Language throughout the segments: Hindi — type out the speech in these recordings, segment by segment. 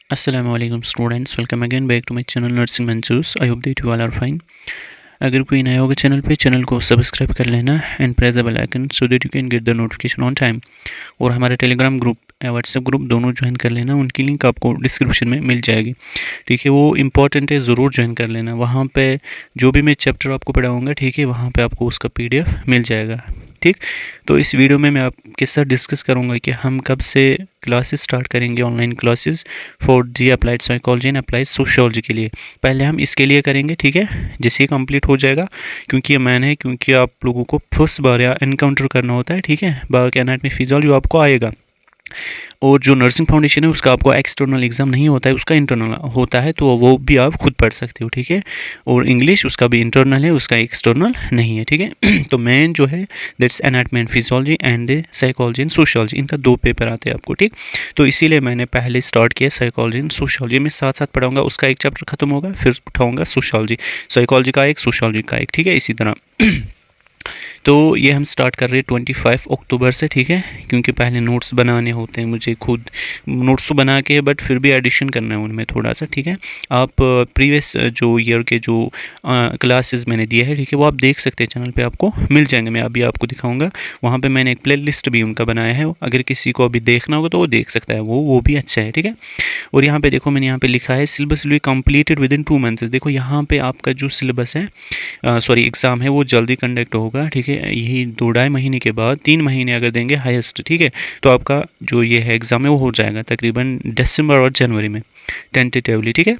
Assalamualaikum students, welcome again back to my channel Nursing Manjus. I hope that you all are fine. अगर कोई नया होगा चैनल पे, चैनल को सब्सक्राइब कर लेना and press the bell icon so that you can get the notification on time. और हमारे टेलीग्राम ग्रुप या व्हाट्सएप ग्रुप दोनों ज्वाइन कर लेना, उनकी लिंक आपको डिस्क्रिप्शन में मिल जाएगी। ठीक है, वो इंपॉर्टेंट है, ज़रूर ज्वाइन कर लेना। वहाँ पे जो भी मैं चैप्टर आपको पढ़ाऊँगा, ठीक है, वहाँ पे आपको उसका PDF मिल जाएगा। ठीक, तो इस वीडियो में मैं आपके साथ डिस्कस करूँगा कि हम कब से क्लासेस स्टार्ट करेंगे, online classes for the applied psychology and applied sociology के लिए। पहले हम इसके लिए करेंगे, ठीक है, जैसे ही कंप्लीट हो जाएगा, क्योंकि ये मैन है, क्योंकि आप लोगों को फर्स्ट बार या एनकाउंटर करना होता है। ठीक है, बाकी एनाटॉमी फिजियोलॉजी आपको आएगा, और जो नर्सिंग फाउंडेशन है उसका आपको एक्सटर्नल एग्ज़ाम नहीं होता है, उसका इंटरनल होता है, तो वो भी आप खुद पढ़ सकते हो। ठीक है, और इंग्लिश उसका भी इंटरनल है, उसका एक्सटर्नल नहीं है। ठीक है तो मेन जो है that's anatomy and physiology and psychology and sociology, इनका 2 पेपर आते हैं आपको। ठीक, तो इसीलिए मैंने पहले स्टार्ट किया साइकोलॉजी एंड सोशियोलॉजी। मैं साथ साथ पढ़ाऊँगा, उसका एक चैप्टर खत्म होगा, फिर उठाऊँगा सोशियोलॉजी, साइकोलॉजी का एक, सोशियोलॉजी का एक। ठीक है, इसी तरह तो ये हम स्टार्ट कर रहे हैं 25 अक्टूबर से। ठीक है, क्योंकि पहले नोट्स बनाने होते हैं मुझे, खुद नोट्स तो बना के, बट फिर भी एडिशन करना है उनमें थोड़ा सा। ठीक है, आप प्रीवियस जो ईयर के जो क्लासेस मैंने दिए हैं, ठीक है, वो आप देख सकते हैं, चैनल पे आपको मिल जाएंगे। मैं अभी आपको दिखाऊंगा, वहाँ पे मैंने एक प्ले लिस्ट भी उनका बनाया है, अगर किसी को अभी देखना होगा तो वो देख सकता है, वो भी अच्छा है। ठीक है, और यहाँ पे देखो, मैंने यहाँ पे लिखा है syllabus will be completed with in 2 months. देखो यहाँ पे आपका जो सिलेबस है, सॉरी एग्ज़ाम है, वो जल्दी कंडक्ट होगा। ठीक है, यही 2-2.5 महीने के बाद, 3 महीने अगर देंगे हाईएस्ट, ठीक है, तो आपका जो ये है एग्ज़ाम है वो हो जाएगा तकरीबन दिसंबर और जनवरी में टेंटेटिवली। ठीक है,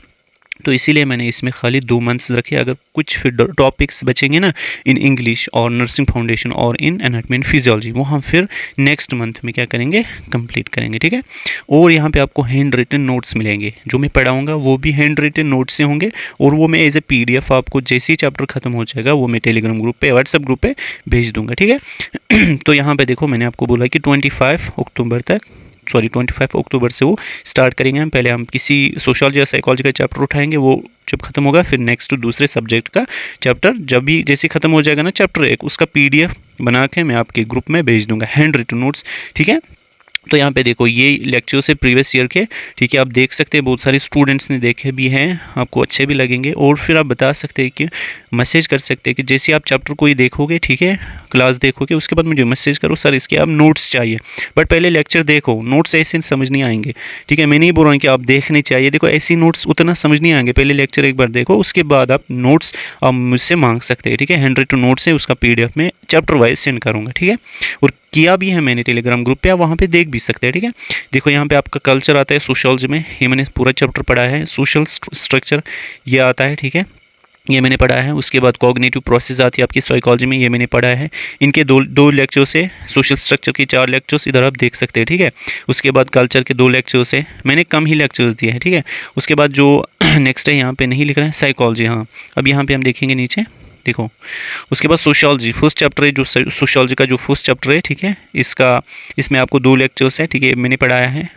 तो इसीलिए मैंने इसमें खाली 2 मंथ्स रखे। अगर कुछ फिर टॉपिक्स बचेंगे ना, इन इंग्लिश और नर्सिंग फाउंडेशन और इन एनाटॉमी एंड फिजियोलॉजी, वो हम फिर नेक्स्ट मंथ में क्या करेंगे, कंप्लीट करेंगे। ठीक है, और यहाँ पे आपको हैंड रिटन नोट्स मिलेंगे, जो मैं पढ़ाऊँगा वो भी हैंड रिटन नोट्स से होंगे, और वो मैं एज ए PDF आपको जैसे ही चैप्टर खत्म हो जाएगा वो मैं टेलीग्राम ग्रुप पे, व्हाट्सएप ग्रुप पे भेज दूँगा। ठीक है तो यहाँ पे देखो, मैंने आपको बोला कि 25 अक्टूबर तक, सॉरी 25 अक्टूबर से वो स्टार्ट करेंगे। हम पहले हम किसी सोशियोलॉजी या साइकोलॉजी का चैप्टर उठाएंगे, वो जब खत्म होगा फिर नेक्स्ट दूसरे सब्जेक्ट का चैप्टर, जब भी जैसे खत्म हो जाएगा ना चैप्टर 1, उसका PDF बना के मैं आपके ग्रुप में भेज दूंगा, हैंड रिटन नोट्स। ठीक है, तो यहाँ पे देखो, ये लेक्चर से प्रीवियस ईयर के, ठीक है, आप देख सकते हैं, बहुत सारे स्टूडेंट्स ने देखे भी हैं, आपको अच्छे भी लगेंगे। और फिर आप बता सकते हैं कि मैसेज कर सकते हैं कि जैसे आप चैप्टर कोई देखोगे, ठीक है, क्लास देखोगे, उसके बाद मुझे मैसेज करो, सर इसके आप नोट्स चाहिए, बट पहले लेक्चर देखो, नोट्स ऐसे समझ नहीं आएंगे। ठीक है, मैं नहीं बोल रहा हूँ कि आप देखने चाहिए, देखो ऐसी नोट्स उतना समझ नहीं आएंगे, पहले लेक्चर एक बार देखो, उसके बाद आप नोट्स आप मुझसे मांग सकते हैं। ठीक है, हैंड रिटन नोट्स है, उसका PDF में चैप्टर वाइज सेंड करूँगा। ठीक है, और किया भी है मैंने टेलीग्राम ग्रुप पे, आप वहाँ पे देख भी सकते हैं। ठीक है, देखो यहाँ पे आपका कल्चर आता है सोशियोलॉजी में, ये मैंने पूरा चैप्टर पढ़ा है, सोशल स्ट्रक्चर ये आता है। ठीक है, ये मैंने पढ़ा है। उसके बाद कॉग्निटिव प्रोसेस आती है आपकी साइकोलॉजी में, ये मैंने पढ़ा है। इनके दो लेक्चर से, सोशल स्ट्रक्चर के 4 लेक्चर्स इधर आप देख सकते हैं। ठीक है, उसके बाद कल्चर के 2 लेक्चर्स है, मैंने कम ही लेक्चर्स दिए हैं। ठीक है, उसके बाद जो नेक्स्ट है, यहाँ पे नहीं लिख रहा है, साइकोलॉजी। हाँ, अब यहाँ पे हम देखेंगे नीचे, देखो, उसके बाद सोशियोलॉजी फर्स्ट चैप्टर है, जो सोशियोलॉजी का जो फर्स्ट चैप्टर है, ठीक है, इसमें आपको 2 लेक्चर्स है। ठीक है, मैंने पढ़ाया है।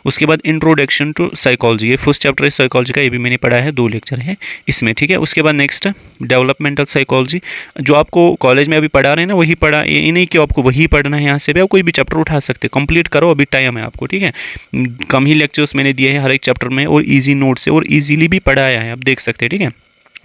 उसके बाद इंट्रोडक्शन टू साइकोलॉजी, ये फर्स्ट चैप्टर है साइकोलॉजी का, ये भी मैंने पढ़ा है, 2 लेक्चर है इसमें। ठीक है, उसके बाद नेक्स्ट डेवलपमेंटल साइकोलॉजी, जो आपको कॉलेज में अभी पढ़ा रहे हैं ना, वही पढ़ा, ये नहीं कि आपको वही पढ़ना है, यहाँ से भी आप कोई भी चैप्टर उठा सकते हैं, कंप्लीट करो, अभी टाइम है आपको। ठीक है, कम ही लेक्चर्स मैंने दिए हैं हर एक चैप्टर में, और ईजी नोट से, और ईजीली भी पढ़ाया है, आप देख सकते हैं। ठीक है,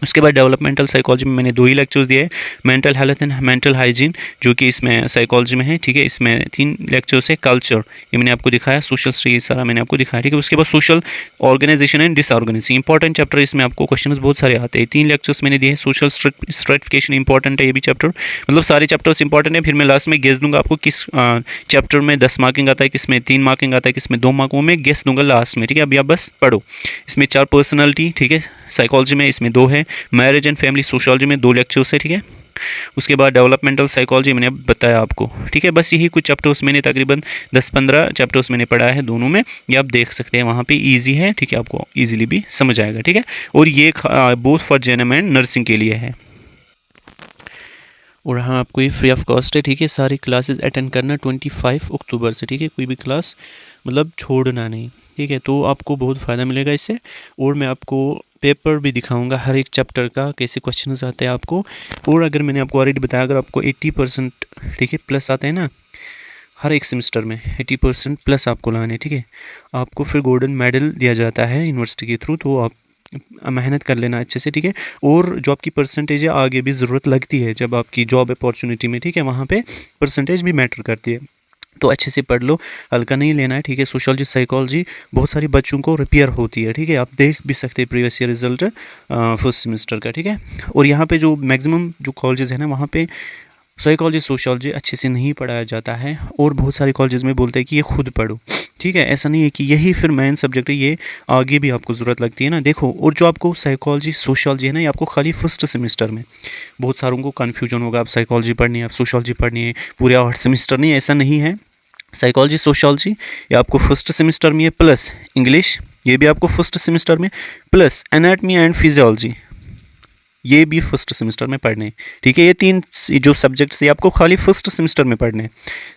उसके बाद डेवलपमेंटल साइकोलॉजी में मैंने 2 ही लेक्चर्स दिए हैं, mental health and mental hygiene, जो कि इसमें साइकोलॉजी में है। ठीक है, इसमें 3 लेक्चर्स है। कल्चर ये मैंने आपको दिखाया, सोशल स्टडीज सारा मैंने आपको दिखाया। ठीक है, उसके बाद social organisation and disorganisation, important chapter, इसमें आपको क्वेश्चंस बहुत सारे आते हैं। 3 लेक्चर्स मैंने दिए हैं। सोशल स्ट्रेटिफिकेशन इंपॉर्टेंट है, ये भी चैप्टर, मतलब सारे चैप्टर्स इंपॉर्टेंट है। फिर मैं लास्ट में गेस दूंगा आपको किस चैप्टर में 10 मार्किंग आता है, किस में 3 मार्किंग आता है, किस में 2 मार्क, वो मैं गेस दूंगा लास्ट में। ठीक है, अभी आप बस पढ़ो। इसमें 4 पर्सनैलिटी, ठीक है, साइकोलॉजी में, इसमें 2 है। मैरिज एंड फैमिली सोशियोलॉजी में 2 लेक्चर्स है। ठीक है, उसके बाद डेवलपमेंटल साइकोलॉजी मैंने अब बताया आपको। ठीक है, बस यही कुछ चैप्टर्स मैंने तकरीबन 10-15 चैप्टर्स मैंने पढ़ा है दोनों में, ये आप देख सकते हैं, वहाँ पे इजी है। ठीक है, आपको इजीली भी समझ आएगा। ठीक है, और ये both for JNM and nursing के लिए है, और हाँ, आपको ये फ्री ऑफ कॉस्ट है। ठीक है, सारी क्लासेस अटेंड करना 25 अक्टूबर से। ठीक है, कोई भी क्लास मतलब छोड़ना नहीं। ठीक है, तो आपको बहुत फ़ायदा मिलेगा इससे, और मैं आपको पेपर भी दिखाऊंगा हर एक चैप्टर का, कैसे क्वेश्चंस आते हैं आपको। और अगर मैंने आपको ऑलरेडी बताया, अगर आपको 80% ठीक है प्लस आते हैं ना हर एक सेमेस्टर में 80% प्लस आपको लाने, ठीक है। आपको फिर गोल्डन मेडल दिया जाता है यूनिवर्सिटी के थ्रू, तो आप मेहनत कर लेना अच्छे से, ठीक है। और जो आपकी परसेंटेज है आगे भी ज़रूरत लगती है जब आपकी जॉब अपॉर्चुनिटी में, ठीक है, वहाँ पे परसेंटेज भी मैटर करती है। तो अच्छे से पढ़ लो, हल्का नहीं लेना है, ठीक है। सोशियोलॉजी साइकोलॉजी बहुत सारी बच्चों को रिपेयर होती है, ठीक है। आप देख भी सकते हैं previous year result first semester का, ठीक है। और यहाँ पे जो मैक्सिमम जो कॉलेजेस है ना, वहाँ पे साइकोलॉजी सोशियोलॉजी अच्छे से नहीं पढ़ाया जाता है, और बहुत सारे कॉलेजेस में बोलते हैं कि ये खुद पढ़ो, ठीक है। ऐसा नहीं है कि यही फिर मेन सब्जेक्ट है, ये आगे भी आपको ज़रूरत लगती है ना। देखो, और जो आपको साइकोलॉजी सोशियोलॉजी है ना, ये आपको खाली फर्स्ट सेमेस्टर में, बहुत सारों को कन्फ्यूजन होगा, आप साइकोलॉजी पढ़नी है, आप सोशियोलॉजी पढ़नी है, पूरे 8 सेमेस्टर नहीं, ऐसा नहीं है। साइकोलॉजी सोशियोलॉजी ये आपको फर्स्ट सेमेस्टर में है, प्लस इंग्लिश ये भी आपको फर्स्ट सेमेस्टर में, प्लस एनाटमी एंड फिजियोलॉजी ये भी फर्स्ट सेमेस्टर में पढ़ने हैं, ठीक है। ये 3 जो सब्जेक्ट्स ये आपको खाली फर्स्ट सेमेस्टर में पढ़ने हैं।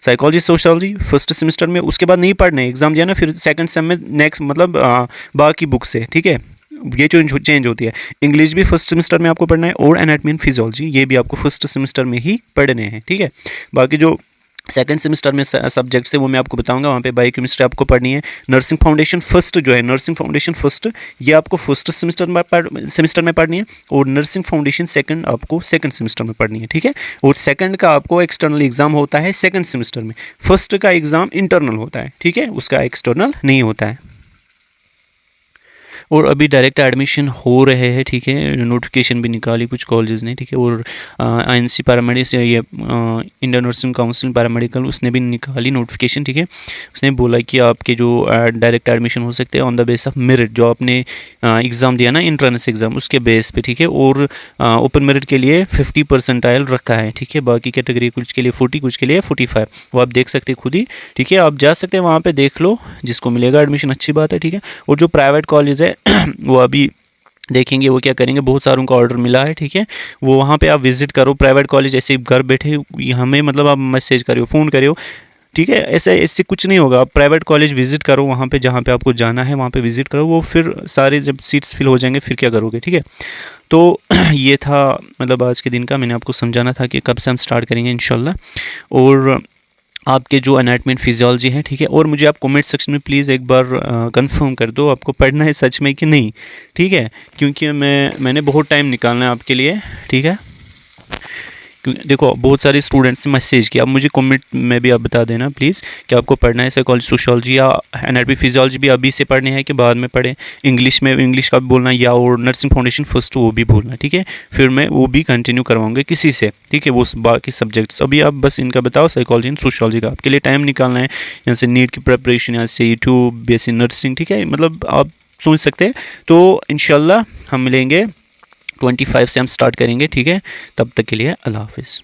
साइकोलॉजी सोशियोलॉजी फर्स्ट सेमेस्टर में, उसके बाद नहीं पढ़ने, एग्जाम दिया ना फिर सेकंड सेम में नेक्स्ट, मतलब बाकी बुक से, ठीक है। ये जो चेंज होती है, इंग्लिश भी फर्स्ट सेमेस्टर में आपको पढ़ना है, और एनाटमी एंड फिजियोलॉजी ये भी आपको फर्स्ट सेमेस्टर में ही पढ़ने हैं, ठीक है। बाकी जो सेकंड सेमेस्टर में सब्जेक्ट्स है वो मैं आपको बताऊंगा, वहाँ पे बायोकेमिस्ट्री आपको पढ़नी है। नर्सिंग फाउंडेशन फर्स्ट जो है, नर्सिंग फाउंडेशन फर्स्ट ये आपको फर्स्ट सेमेस्टर में पढ़नी है, और नर्सिंग फाउंडेशन सेकंड आपको सेकंड सेमेस्टर में पढ़नी है, ठीक है। और सेकंड का आपको एक्सटर्नल एग्जाम होता है सेकंड सेमेस्टर में, फर्स्ट का एग्जाम इंटरनल होता है, ठीक है, उसका एक्सटर्नल नहीं होता है। और अभी डायरेक्ट एडमिशन हो रहे हैं, ठीक है। नोटिफिकेशन भी निकाली कुछ कॉलेजेस ने, ठीक है। और INC पैरामेडिक्स, ये इंडियन नर्सिंग काउंसिल पैरामेडिकल, उसने भी निकाली नोटिफिकेशन, ठीक है। उसने बोला कि आपके जो डायरेक्ट एडमिशन हो सकते हैं on the base of merit, जो आपने एग्ज़ाम दिया ना इंट्रेंस एग्ज़ाम, उसके बेस पे, ठीक है। और ओपन मेरिट के लिए 50 परसेंटाइल रखा है, ठीक है। बाकी कैटेगरी कुछ के लिए 40, कुछ के लिए 45, वो आप देख सकते हैं खुद ही, ठीक है। आप जा सकते हैं वहाँ पे, देख लो, जिसको मिलेगा एडमिशन अच्छी बात है, ठीक है। और जो प्राइवेट कॉलेज है वो अभी देखेंगे वो क्या करेंगे, बहुत सारों का ऑर्डर मिला है, ठीक है। वो वहाँ पे आप विजिट करो, प्राइवेट कॉलेज ऐसे घर बैठे हमें, मतलब आप मैसेज करियो, फ़ोन करियो, ठीक है। ऐसे इससे कुछ नहीं होगा, आप प्राइवेट कॉलेज विजिट करो, वहाँ पे जहाँ पे आपको जाना है वहाँ पे विजिट करो, वो फिर सारे जब सीट्स फिल हो जाएंगे फिर क्या करोगे, ठीक है। तो ये था मतलब आज के दिन का, मैंने आपको समझाना था कि कब से हम स्टार्ट करेंगे इंशाल्लाह। और आपके जो एनाटमी एंड फिजियोलॉजी है, ठीक है। और मुझे आप कमेंट सेक्शन में प्लीज़ एक बार कंफर्म कर दो आपको पढ़ना है सच में कि नहीं, ठीक है। क्योंकि मैंने बहुत टाइम निकालना है आपके लिए, ठीक है। क्योंकि देखो बहुत सारे स्टूडेंट्स ने मैसेज किया, अब मुझे कमेंट में भी आप बता देना प्लीज़ कि आपको पढ़ना है साइकोलॉजी सोशियोलॉजी या एनाटमी फिजियोलॉजी भी अभी से पढ़ने हैं कि बाद में पढ़ें। इंग्लिश में इंग्लिश का भी बोलना, या और नर्सिंग फाउंडेशन फर्स्ट वो भी बोलना, ठीक है। फिर मैं वो भी कंटिन्यू करवाऊंगा किसी से, ठीक है, वो बाकी सब्जेक्ट्स। अभी आप बस इनका बताओ, साइकोलॉजी एंड सोशियोलॉजी का आपके लिए टाइम निकालना है, यहाँ से नीट की प्रिपरेशन, यहाँ से यूट्यूब BSc नर्सिंग, ठीक है। मतलब आप सोच सकते हैं। तो इंशाल्लाह हम मिलेंगे 25 से हम स्टार्ट करेंगे, ठीक है। तब तक के लिए अल्लाह हाफिज़।